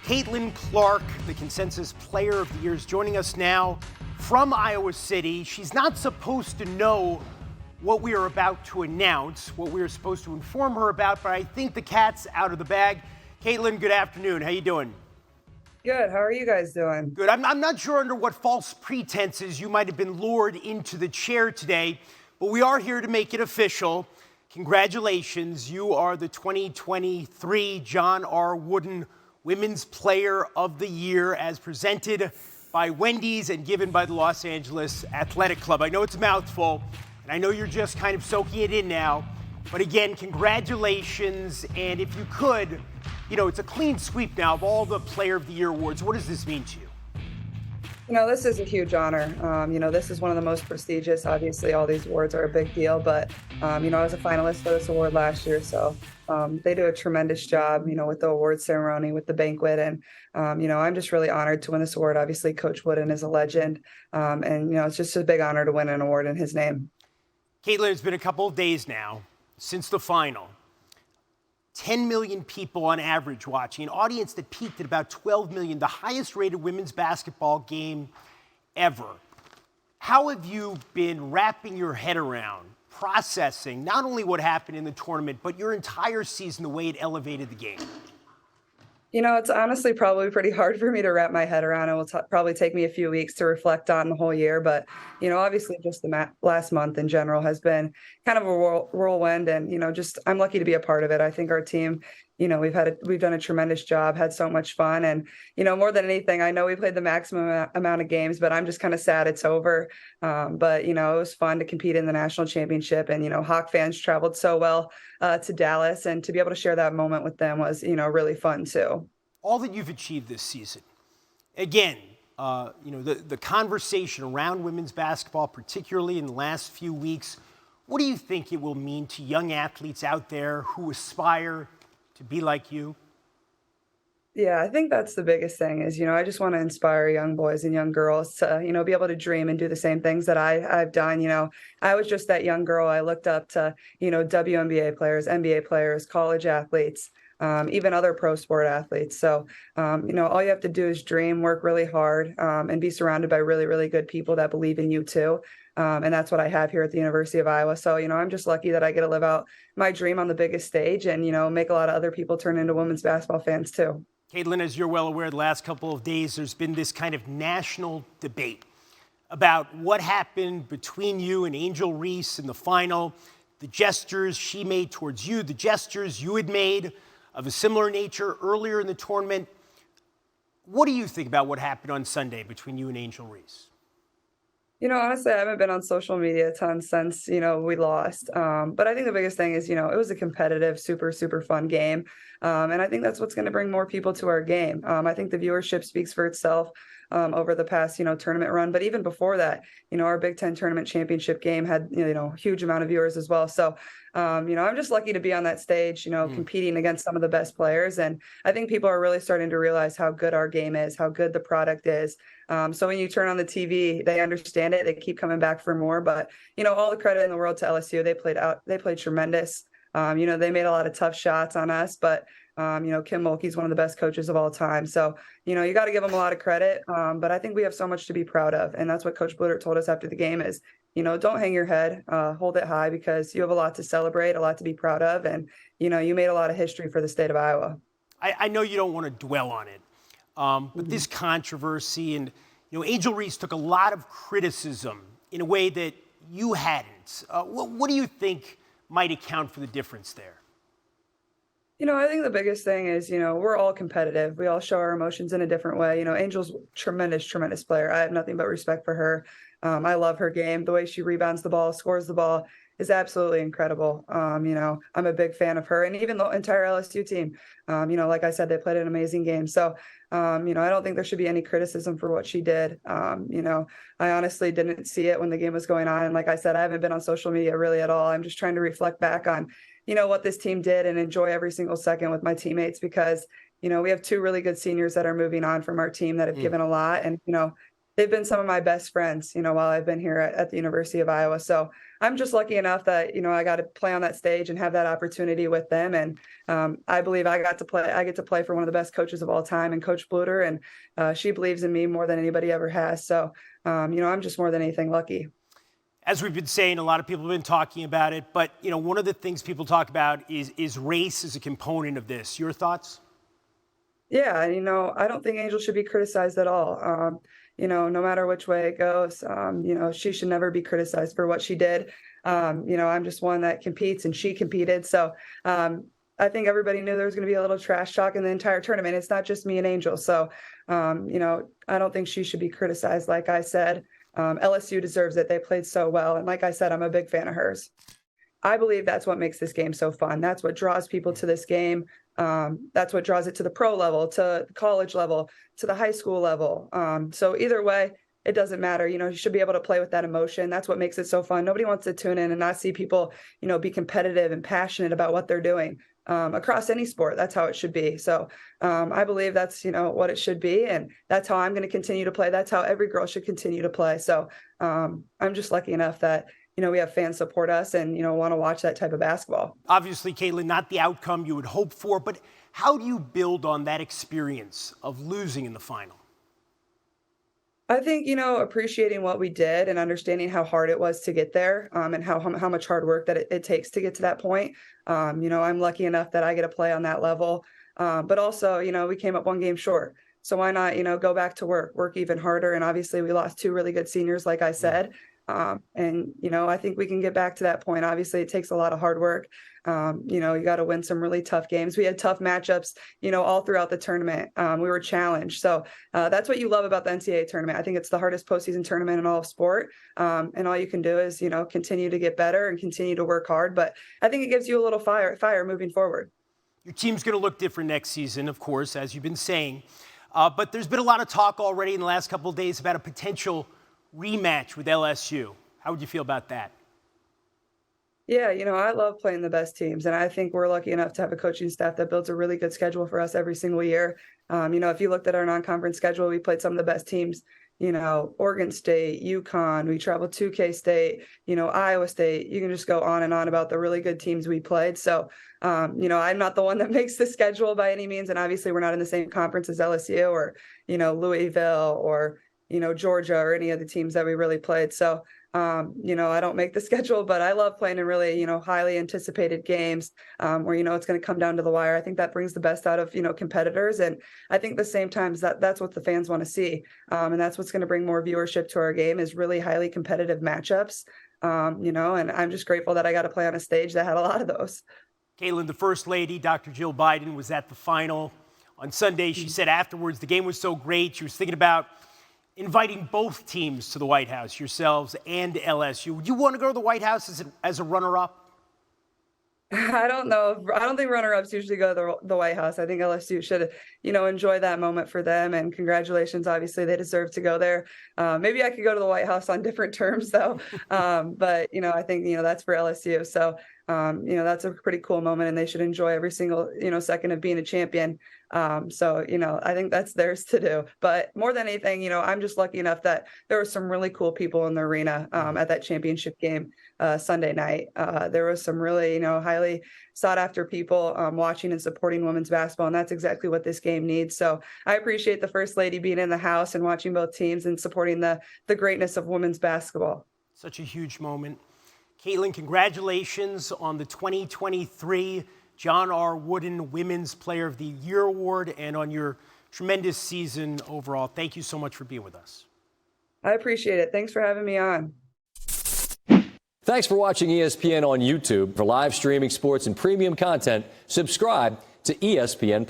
Caitlin Clark, the Consensus Player of the Year, is joining us now from Iowa City. She's not supposed to know what we are about to announce, what we are supposed to inform her about, but I think the cat's out of the bag. Caitlin, good afternoon. How you doing? Good. How are you guys doing? Good. I'm not sure under what false pretenses you might have been lured into the chair today, but we are here to make it official. Congratulations. You are the 2023 John R. Wooden Women's Player of the Year as presented by Wendy's and given by the Los Angeles Athletic Club. I know it's a mouthful, and I know you're just kind of soaking it in now, but again, congratulations. And if you could, it's a clean sweep now of all the Player of the Year awards. What does this mean to you? This is a huge honor. This is one of the most prestigious. Obviously, all these awards are a big deal, but, I was a finalist for this award last year. So they do a tremendous job, with the award ceremony, with the banquet. And, I'm just really honored to win this award. Obviously, Coach Wooden is a legend. It's just a big honor to win an award in his name. Caitlin, it's been a couple of days now since the final. 10 million people on average watching, an audience that peaked at about 12 million, the highest rated women's basketball game ever. How have you been wrapping your head around, processing not only what happened in the tournament, but your entire season, the way it elevated the game? It's honestly probably pretty hard for me to wrap my head around. It will probably take me a few weeks to reflect on the whole year. But, obviously just the last month in general has been kind of a whirlwind. And, I'm lucky to be a part of it. I think our team, we've done a tremendous job, had so much fun. And, more than anything, I know we played the maximum amount of games, but I'm just kind of sad it's over. But, it was fun to compete in the national championship. And, Hawk fans traveled so well to Dallas. And to be able to share that moment with them was, really fun, too. All that you've achieved this season, again, the conversation around women's basketball, particularly in the last few weeks, what do you think it will mean to young athletes out there who aspire to be like you? Yeah, I think that's the biggest thing is, I just want to inspire young boys and young girls to, be able to dream and do the same things that I've done. I was just that young girl. I looked up to, WNBA players, NBA players, college athletes, even other pro sport athletes. So, all you have to do is dream, work really hard, and be surrounded by really, really good people that believe in you too. And that's what I have here at the University of Iowa. So, I'm just lucky that I get to live out my dream on the biggest stage and, make a lot of other people turn into women's basketball fans too. Caitlin, as you're well aware, the last couple of days, there's been this kind of national debate about what happened between you and Angel Reese in the final, the gestures she made towards you, the gestures you had made of a similar nature earlier in the tournament. What do you think about what happened on Sunday between you and Angel Reese? Honestly, I haven't been on social media a ton since, we lost. But I think the biggest thing is, it was a competitive, super, super fun game. And I think that's what's going to bring more people to our game. I think the viewership speaks for itself over the past, tournament run. But even before that, our Big Ten tournament championship game had, huge amount of viewers as well. So, I'm just lucky to be on that stage, competing against some of the best players. And I think people are really starting to realize how good our game is, how good the product is. So when you turn on the TV, they understand it. They keep coming back for more. But, all the credit in the world to LSU. They played tremendous. They made a lot of tough shots on us, but, Kim Mulkey's one of the best coaches of all time. So, you got to give them a lot of credit. But I think we have so much to be proud of. And that's what Coach Bludert told us after the game is, don't hang your head, hold it high because you have a lot to celebrate, a lot to be proud of. And, you made a lot of history for the state of Iowa. I know you don't want to dwell on it, but this controversy and, Angel Reese took a lot of criticism in a way that you hadn't. What do you think might account for the difference there? I think the biggest thing is, we're all competitive. We all show our emotions in a different way. Angel's tremendous, tremendous player. I have nothing but respect for her. I love her game. The way she rebounds the ball, scores the ball is absolutely incredible. I'm a big fan of her and even the entire LSU team. Like I said, they played an amazing game. So, I don't think there should be any criticism for what she did. I honestly didn't see it when the game was going on. And like I said, I haven't been on social media really at all. I'm just trying to reflect back on, what this team did and enjoy every single second with my teammates because, we have two really good seniors that are moving on from our team that have given a lot. And, they've been some of my best friends, while I've been here at the University of Iowa. So I'm just lucky enough that, I got to play on that stage and have that opportunity with them. And I believe I get to play for one of the best coaches of all time, and Coach Bluter, and she believes in me more than anybody ever has. So, I'm just more than anything lucky. As we've been saying, a lot of people have been talking about it, but one of the things people talk about is race as a component of this. Your thoughts? Yeah, I don't think Angel should be criticized at all. No matter which way it goes, she should never be criticized for what she did. I'm just one that competes, and she competed. So I think everybody knew there was going to be a little trash talk in the entire tournament. It's not just me and Angel. So, I don't think she should be criticized. Like I said, LSU deserves it. They played so well. And like I said, I'm a big fan of hers. I believe that's what makes this game so fun. That's what draws people to this game. That's what draws it to the pro level, to college level, to the high school level. So either way, it doesn't matter. You should be able to play with that emotion. That's what makes it so fun. Nobody wants to tune in and not see people, be competitive and passionate about what they're doing across any sport. That's how it should be. So I believe that's, what it should be. And that's how I'm going to continue to play. That's how every girl should continue to play. So I'm just lucky enough that we have fans support us and, want to watch that type of basketball. Obviously, Caitlin, not the outcome you would hope for, but how do you build on that experience of losing in the final? I think, appreciating what we did and understanding how hard it was to get there, and how much hard work that it takes to get to that point. I'm lucky enough that I get to play on that level. But also, we came up one game short. So why not, go back to work even harder. And obviously we lost two really good seniors, like I said. And, I think we can get back to that point. Obviously, it takes a lot of hard work. You got to win some really tough games. We had tough matchups, all throughout the tournament. We were challenged. So that's what you love about the NCAA tournament. I think it's the hardest postseason tournament in all of sport. And all you can do is, continue to get better and continue to work hard. But I think it gives you a little fire moving forward. Your team's going to look different next season, of course, as you've been saying. But there's been a lot of talk already in the last couple of days about a potential rematch with LSU. How would you feel about that? Yeah, I love playing the best teams, and I think we're lucky enough to have a coaching staff that builds a really good schedule for us every single year. If you looked at our non-conference schedule, we played some of the best teams, Oregon State, UConn, we traveled to K-State, Iowa State. You can just go on and on about the really good teams we played. So, I'm not the one that makes the schedule by any means, and obviously we're not in the same conference as LSU or, Louisville or, Georgia or any of the teams that we really played. So, I don't make the schedule, but I love playing in really, highly anticipated games where, it's going to come down to the wire. I think that brings the best out of, competitors. And I think at the same time that's what the fans want to see. And that's what's going to bring more viewership to our game is really highly competitive matchups, and I'm just grateful that I got to play on a stage that had a lot of those. Caitlin, the First Lady, Dr. Jill Biden, was at the final on Sunday. She said afterwards the game was so great. She was thinking about inviting both teams to the White House, yourselves and LSU. Would you want to go to the White House as a runner-up? I don't know. I don't think runner-ups usually go to the White House. I think LSU should, enjoy that moment for them. And congratulations. Obviously, they deserve to go there. Maybe I could go to the White House on different terms, though. But, I think, that's for LSU. So, that's a pretty cool moment, and they should enjoy every single, second of being a champion. So, I think that's theirs to do. But more than anything, I'm just lucky enough that there were some really cool people in the arena at that championship game Sunday night. There was some really, highly sought after people watching and supporting women's basketball. And that's exactly what this game needs. So I appreciate the First Lady being in the house and watching both teams and supporting the greatness of women's basketball. Such a huge moment. Caitlin, congratulations on the 2023 John R. Wooden Women's Player of the Year Award and on your tremendous season overall. Thank you so much for being with us. I appreciate it. Thanks for having me on. Thanks for watching ESPN on YouTube. For live streaming sports and premium content, subscribe to ESPN+.